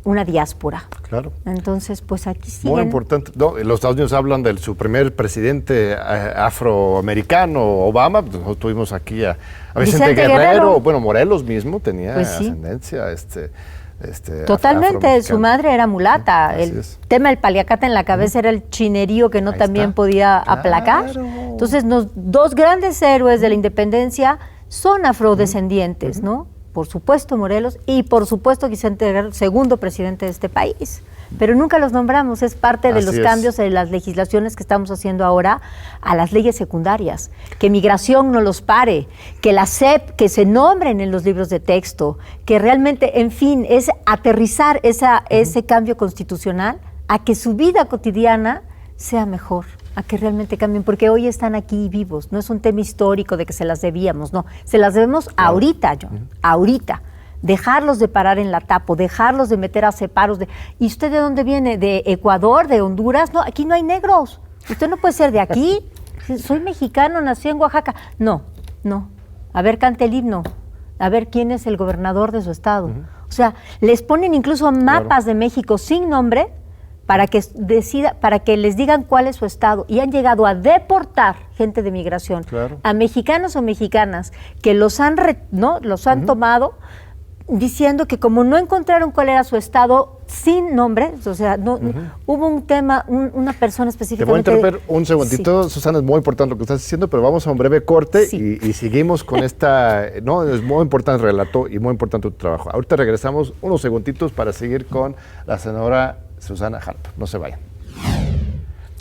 S3: una diáspora.
S2: Claro.
S3: Entonces, pues aquí siguen.
S2: Muy importante. No, los Estados Unidos hablan de su primer presidente afroamericano, Obama. Nosotros tuvimos aquí a Vicente Guerrero. Bueno, Morelos mismo tenía pues sí. ascendencia.
S3: Totalmente, su madre era mulata. Sí, el tema del paliacate en la cabeza era el chinerío que no ahí también está. Podía aplacar. Claro. Entonces, 2 grandes héroes de la independencia son afrodescendientes, uh-huh. ¿no? Por supuesto Morelos y por supuesto Vicente Guerrero, segundo presidente de este país. Pero nunca los nombramos, es parte de los cambios en las legislaciones que estamos haciendo ahora a las leyes secundarias. Que migración no los pare, que la SEP, que se nombren en los libros de texto, que realmente, en fin, es aterrizar ese cambio constitucional a que su vida cotidiana sea mejor, a que realmente cambien, porque hoy están aquí vivos, no es un tema histórico de que se las debíamos, no, se las debemos ahorita, John, ahorita. Dejarlos de parar en la tapo, dejarlos de meter a separos. ¿Y usted de dónde viene? ¿De Ecuador? ¿De Honduras? No, aquí no hay negros. Usted no puede ser de aquí. Soy mexicano, nací en Oaxaca. No. A ver, cante el himno. A ver quién es el gobernador de su estado. Uh-huh. O sea, les ponen incluso mapas de México sin nombre para que les digan cuál es su estado. Y han llegado a deportar gente de migración a mexicanos o mexicanas que los han uh-huh. tomado, diciendo que como no encontraron cuál era su estado sin nombre, o sea, uh-huh. hubo un tema, una persona específicamente...
S2: Te voy a interrumpir un segundito, sí. Susana, es muy importante lo que estás diciendo, pero vamos a un breve corte sí. y seguimos con esta... No, es muy importante el relato y muy importante tu trabajo. Ahorita regresamos unos segunditos para seguir con la senadora Susana Harp. No se vayan.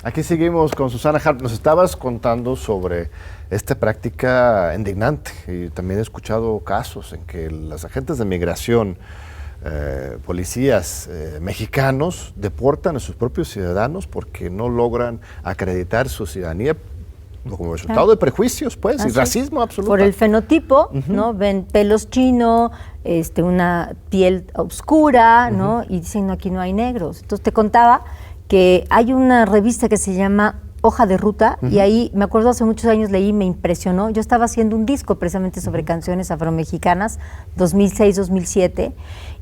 S2: Aquí seguimos con Susana Harp. Nos estabas contando sobre esta práctica indignante y también he escuchado casos en que los agentes de migración, policías mexicanos deportan a sus propios ciudadanos porque no logran acreditar su ciudadanía como resultado de prejuicios, pues, y racismo absoluto.
S3: Por el fenotipo, uh-huh. ¿no? Ven pelos chino, una piel oscura, uh-huh. ¿no? Y dicen, no, aquí no hay negros. Entonces te contaba que hay una revista que se llama Hoja de Ruta, uh-huh. y ahí, me acuerdo hace muchos años leí, me impresionó. Yo estaba haciendo un disco precisamente sobre uh-huh. canciones afromexicanas, 2006-2007,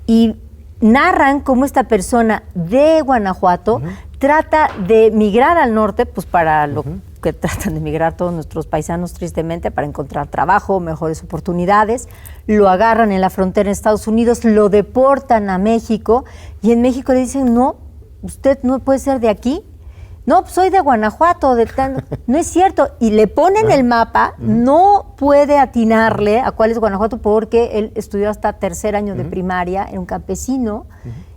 S3: y narran cómo esta persona de Guanajuato uh-huh. trata de migrar al norte, pues para lo uh-huh. que tratan de emigrar todos nuestros paisanos tristemente para encontrar trabajo, mejores oportunidades. Lo agarran en la frontera en Estados Unidos, lo deportan a México y en México le dicen, no, usted no puede ser de aquí. No, pues soy de Guanajuato, no es cierto. Y le ponen el mapa, no puede atinarle a cuál es Guanajuato porque él estudió hasta tercer año de primaria, era un campesino,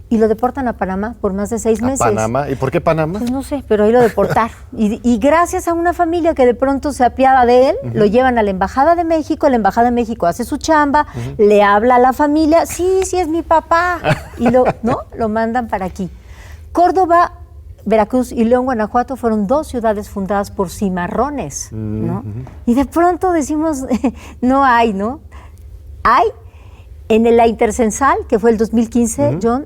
S3: y lo deportan a Panamá por más de 6 meses.
S2: ¿A Panamá? ¿Y por qué Panamá?
S3: Pues no sé, pero ahí lo deportaron. Y gracias a una familia que de pronto se apiada de él, lo llevan a la Embajada de México hace su chamba, le habla a la familia, sí, es mi papá, y lo mandan para aquí. Córdoba, Veracruz y León, Guanajuato fueron 2 ciudades fundadas por cimarrones, ¿no? Y de pronto decimos, no hay, ¿no? Hay, en la Intercensal, que fue el 2015, John,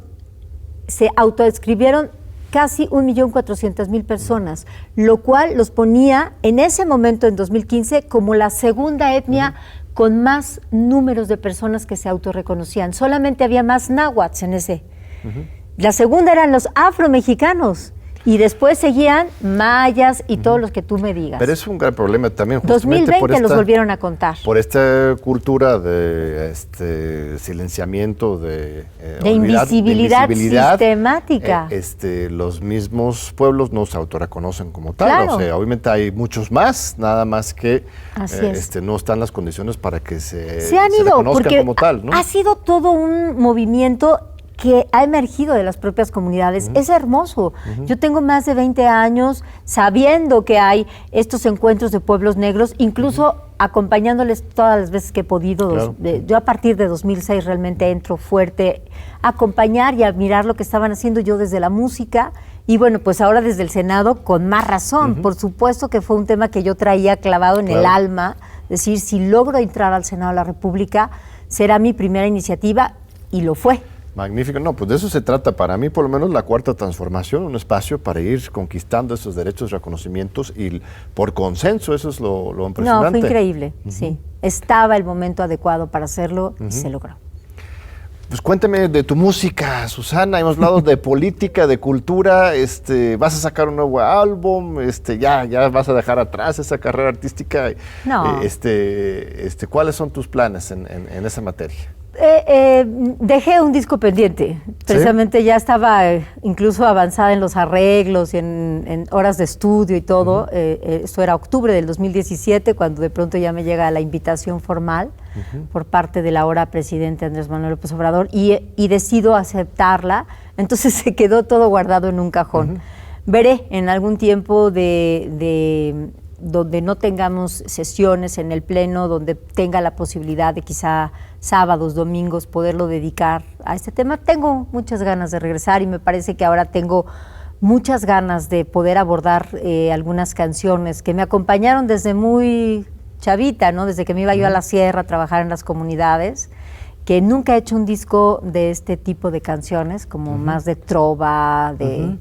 S3: se autodescribieron casi 1.400.000 personas, lo cual los ponía en ese momento, en 2015, como la segunda etnia con más números de personas que se autorreconocían. Solamente había más náhuatl en ese. La segunda eran los afromexicanos. Y después seguían mayas y todos los que tú me digas.
S2: Pero es un gran problema también, justamente
S3: 2020 los volvieron a contar.
S2: Por esta cultura de silenciamiento, de
S3: invisibilidad sistemática.
S2: Los mismos pueblos no se autorreconocen como tal.
S3: Claro.
S2: O sea, obviamente hay muchos más, nada más que
S3: no
S2: están las condiciones para que se
S3: han ido,
S2: reconozcan
S3: porque
S2: como tal, ¿no?
S3: Ha sido todo un movimiento que ha emergido de las propias comunidades. Es hermoso. Yo tengo más de 20 años sabiendo que hay estos encuentros de pueblos negros, incluso acompañándoles todas las veces que he podido.
S2: Claro.
S3: Yo a partir de 2006 realmente entro fuerte a acompañar y a admirar lo que estaban haciendo yo desde la música. Y bueno, pues ahora desde el Senado con más razón. Por supuesto que fue un tema que yo traía clavado en el alma. Decir, si logro entrar al Senado de la República, será mi primera iniciativa, y lo fue.
S2: Magnífico. No, pues de eso se trata para mí, por lo menos la Cuarta Transformación, un espacio para ir conquistando esos derechos, reconocimientos y por consenso, eso es lo impresionante.
S3: No, fue increíble, sí. Estaba el momento adecuado para hacerlo y se logró.
S2: Pues cuéntame de tu música, Susana. Hemos hablado de política, de cultura. Vas a sacar un nuevo álbum. Ya vas a dejar atrás esa carrera artística.
S3: No.
S2: ¿Cuáles son tus planes en esa materia?
S3: Dejé un disco pendiente. Precisamente ya estaba incluso avanzada en los arreglos y en horas de estudio y todo. Esto era octubre del 2017, cuando de pronto ya me llega la invitación formal por parte del ahora presidente Andrés Manuel López Obrador y decido aceptarla. Entonces se quedó todo guardado en un cajón. Veré en algún tiempo donde no tengamos sesiones en el Pleno, donde tenga la posibilidad de quizá sábados, domingos, poderlo dedicar a este tema. Tengo muchas ganas de regresar y me parece que ahora tengo muchas ganas de poder abordar algunas canciones que me acompañaron desde muy chavita, ¿no? Desde que me iba yo a la sierra a trabajar en las comunidades, que nunca he hecho un disco de este tipo de canciones, como más de trova, de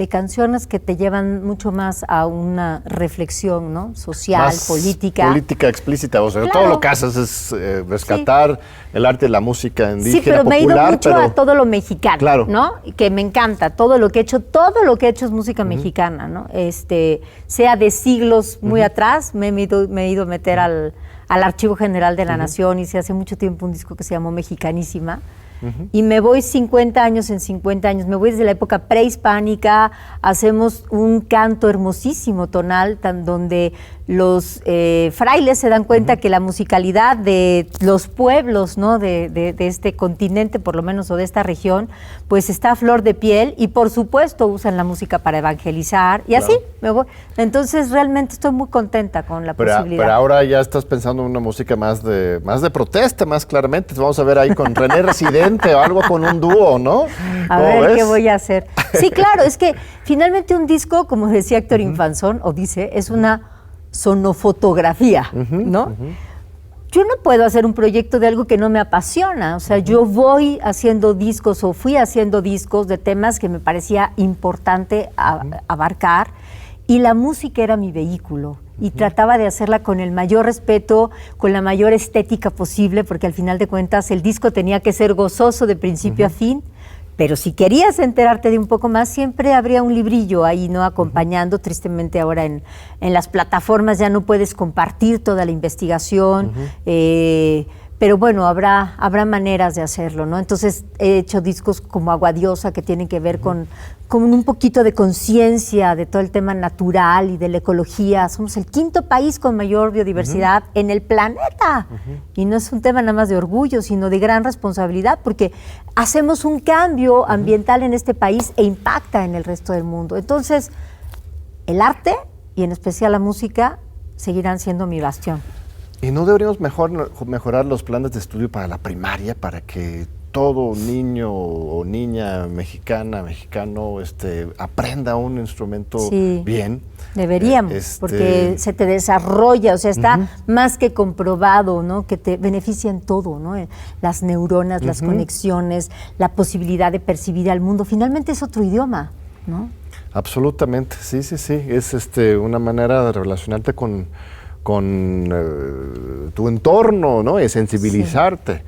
S3: canciones que te llevan mucho más a una reflexión, ¿no? Social,
S2: más
S3: política.
S2: Política explícita, o sea,
S3: Claro.
S2: todo lo que haces es rescatar el arte de la música indígena,
S3: sí, pero me he ido
S2: popular,
S3: mucho a todo lo mexicano,
S2: Claro.
S3: ¿no? Que me encanta, todo lo que he hecho es música mexicana, ¿no? Sea de siglos muy atrás, me he ido a meter al Archivo General de la Nación, hice hace mucho tiempo un disco que se llamó Mexicanísima. Y me voy 50 años en 50 años, me voy desde la época prehispánica, hacemos un canto hermosísimo tonal, donde los frailes se dan cuenta que la musicalidad de los pueblos, ¿no? de este continente, por lo menos, o de esta región, pues está a flor de piel, y por supuesto usan la música para evangelizar, y así me voy. Entonces realmente estoy muy contenta con la posibilidad.
S2: Pero ahora ya estás pensando en una música más de protesta, más claramente. Vamos a ver ahí con René Residente o algo con un dúo, ¿no?
S3: A ver qué voy a hacer. Sí, claro, es que finalmente un disco, como decía Héctor Infanzón, o dice, es una sonofotografía, ¿no? Yo no puedo hacer un proyecto de algo que no me apasiona. O sea, yo voy haciendo discos o fui haciendo discos de temas que me parecía importante abarcar, y la música era mi vehículo. Y trataba de hacerla con el mayor respeto, con la mayor estética posible, porque al final de cuentas el disco tenía que ser gozoso de principio a fin. Pero si querías enterarte de un poco más, siempre habría un librillo ahí, ¿no? Acompañando. Tristemente ahora en las plataformas ya no puedes compartir toda la investigación, pero bueno, habrá maneras de hacerlo, ¿no? Entonces he hecho discos como Agua Diosa que tienen que ver con un poquito de conciencia de todo el tema natural y de la ecología. Somos el 5º país con mayor biodiversidad en el planeta. Y no es un tema nada más de orgullo, sino de gran responsabilidad, porque hacemos un cambio ambiental en este país e impacta en el resto del mundo. Entonces, el arte, y en especial la música, seguirán siendo mi bastión.
S2: ¿Y no deberíamos mejorar los planes de estudio para la primaria, para que todo niño o niña mexicano aprenda un instrumento bien?
S3: Deberíamos, porque se te desarrolla, o sea, está más que comprobado, ¿no? Que te beneficia en todo, ¿no? Las neuronas, las conexiones, la posibilidad de percibir al mundo. Finalmente es otro idioma, ¿no?
S2: Absolutamente, sí. Es una manera de relacionarte con tu entorno, ¿no? Y sensibilizarte. Sí.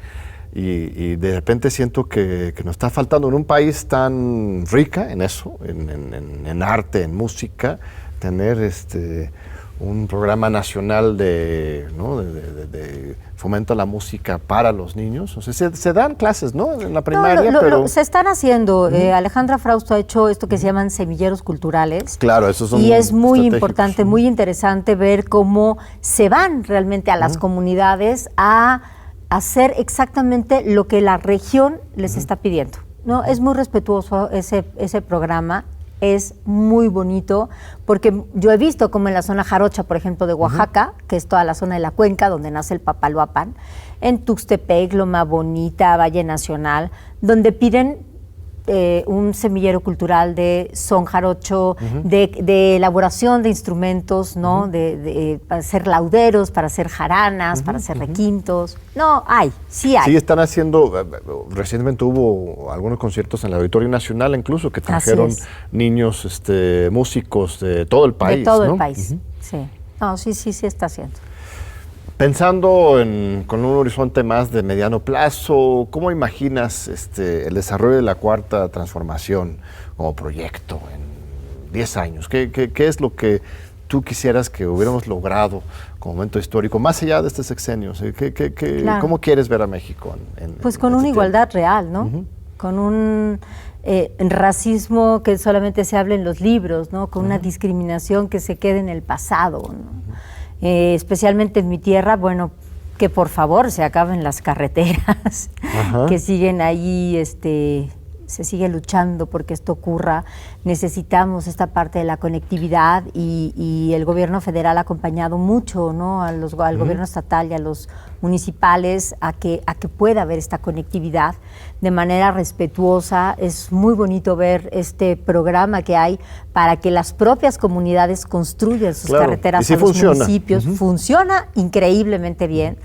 S2: Y de repente siento que nos está faltando en un país tan rica en eso, en arte, en música, tener un programa nacional de fomento a la música para los niños. O sea, se dan clases, ¿no? En la primaria, pero...
S3: se están haciendo. Alejandra Frausto ha hecho esto que se llaman semilleros culturales.
S2: Claro, esos son
S3: y es muy importante, muy interesante ver cómo se van realmente a las comunidades a hacer exactamente lo que la región les está pidiendo, ¿no? Es muy respetuoso ese programa. Es muy bonito, porque yo he visto como en la zona jarocha, por ejemplo, de Oaxaca, que es toda la zona de la cuenca donde nace el papaloapan, en Tuxtepec, Loma Bonita, Valle Nacional, donde piden un semillero cultural de son jarocho, de elaboración de instrumentos, ¿no? Para hacer lauderos, para hacer jaranas, para hacer requintos. No, sí hay.
S2: Sí, están haciendo, recientemente hubo algunos conciertos en el Auditorio Nacional incluso, que trajeron niños, músicos de todo el país.
S3: De todo el país, sí. No, sí está haciendo.
S2: Pensando con un horizonte más de mediano plazo, ¿cómo imaginas el desarrollo de la Cuarta Transformación como proyecto en 10 años? ¿Qué es lo que tú quisieras que hubiéramos logrado como momento histórico, más allá de este sexenio? Claro. ¿Cómo quieres ver a México?
S3: Pues con una igualdad real, ¿no? Con un racismo que solamente se habla en los libros, ¿no? Con una discriminación que se quede en el pasado, ¿no? Especialmente en mi tierra, bueno, que por favor se acaben las carreteras, que siguen ahí, se sigue luchando porque esto ocurra. Necesitamos esta parte de la conectividad y el gobierno federal ha acompañado mucho, ¿no? al gobierno estatal y a los municipales a que pueda haber esta conectividad de manera respetuosa. Es muy bonito ver este programa que hay para que las propias comunidades construyan sus carreteras a los municipios. Funciona increíblemente bien,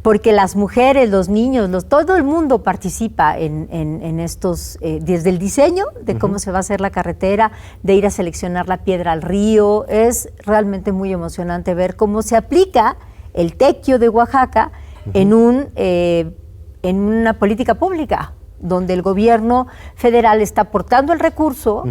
S3: porque las mujeres, los niños, todo el mundo participa en estos, desde el diseño de cómo se va a hacer la carretera, de ir a seleccionar la piedra al río. Es realmente muy emocionante ver cómo se aplica el tequio de Oaxaca en una política pública, donde el gobierno federal está aportando el recurso,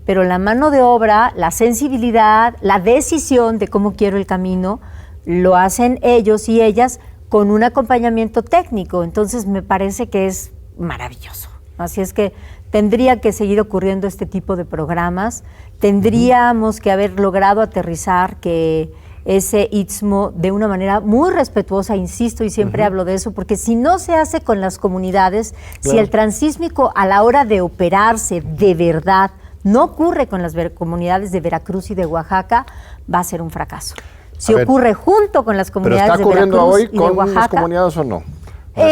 S3: pero la mano de obra, la sensibilidad, la decisión de cómo quiero el camino, lo hacen ellos y ellas con un acompañamiento técnico. Entonces me parece que es maravilloso. Así es que tendría que seguir ocurriendo este tipo de programas. Tendríamos que haber logrado aterrizar que ese istmo de una manera muy respetuosa, insisto, y siempre hablo de eso, porque si no se hace con las comunidades, si el transísmico a la hora de operarse de verdad no ocurre con las comunidades de Veracruz y de Oaxaca, va a ser un fracaso. Si ocurre junto con las comunidades de Veracruz y de Oaxaca. ¿Pero está ocurriendo hoy con las comunidades o no?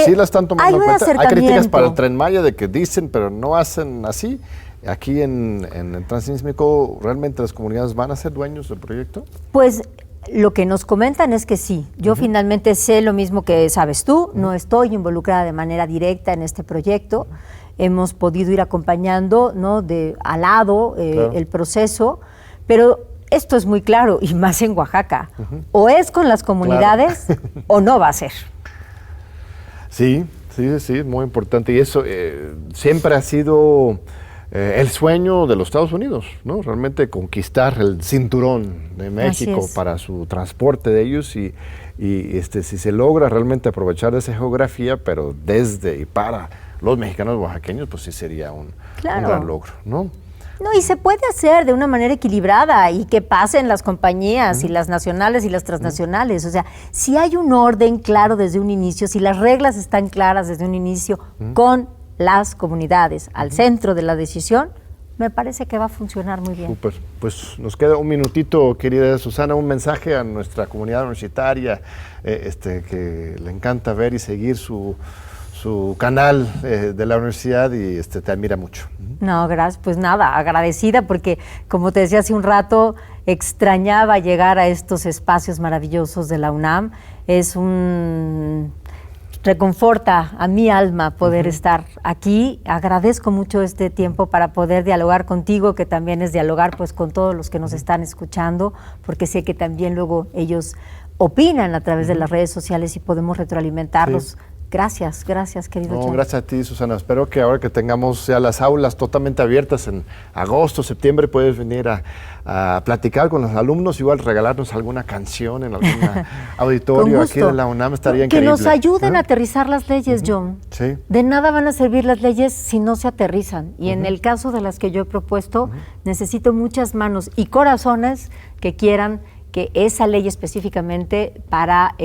S2: ¿Sí la están tomando en cuenta? Hay críticas para el Tren Maya de que dicen, pero no hacen así. Aquí en el Transísmico, ¿realmente las comunidades van a ser dueños del proyecto?
S3: Pues lo que nos comentan es que sí. Yo finalmente sé lo mismo que sabes tú. No estoy involucrada de manera directa en este proyecto. Hemos podido ir acompañando, ¿no? Al lado el proceso, pero esto es muy claro, y más en Oaxaca. O es con las comunidades o no va a ser.
S2: Sí, Sí, sí, muy importante. Y eso siempre ha sido el sueño de los Estados Unidos, ¿no? Realmente conquistar el cinturón de México para su transporte de ellos y si se logra realmente aprovechar esa geografía, pero desde y para los mexicanos oaxaqueños, pues sí sería un gran logro, ¿no?
S3: No, y se puede hacer de una manera equilibrada y que pasen las compañías y las nacionales y las transnacionales. O sea, si hay un orden claro desde un inicio, si las reglas están claras desde un inicio con las comunidades al centro de la decisión, me parece que va a funcionar muy bien.
S2: Súper. Pues nos queda un minutito, querida Susana, un mensaje a nuestra comunidad universitaria que le encanta ver y seguir su canal de la universidad y te admira mucho.
S3: No, gracias. Pues nada, agradecida porque, como te decía hace un rato, extrañaba llegar a estos espacios maravillosos de la UNAM. Reconforta a mi alma poder estar aquí. Agradezco mucho este tiempo para poder dialogar contigo, que también es dialogar pues con todos los que nos están escuchando, porque sé que también luego ellos opinan a través de las redes sociales y podemos retroalimentarlos. Sí. Gracias, querido John.
S2: Gracias a ti, Susana. Espero que ahora que tengamos ya las aulas totalmente abiertas en agosto, septiembre, puedes venir a platicar con los alumnos, igual regalarnos alguna canción en algún auditorio aquí de la UNAM, estaría increíble.
S3: Que nos ayuden a aterrizar las leyes, John.
S2: Sí.
S3: De nada van a servir las leyes si no se aterrizan. Y en el caso de las que yo he propuesto, necesito muchas manos y corazones que quieran que esa ley específicamente para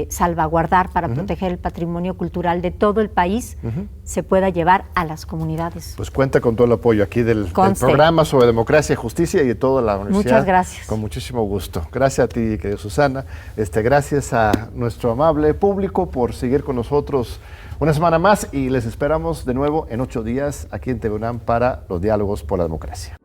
S3: salvaguardar, para proteger el patrimonio cultural de todo el país, se pueda llevar a las comunidades.
S2: Pues cuenta con todo el apoyo aquí del programa sobre democracia y justicia y de toda la universidad.
S3: Muchas gracias.
S2: Con muchísimo gusto. Gracias a ti, querida Susana. Gracias a nuestro amable público por seguir con nosotros una semana más y les esperamos de nuevo en 8 días aquí en TV UNAM para los diálogos por la democracia.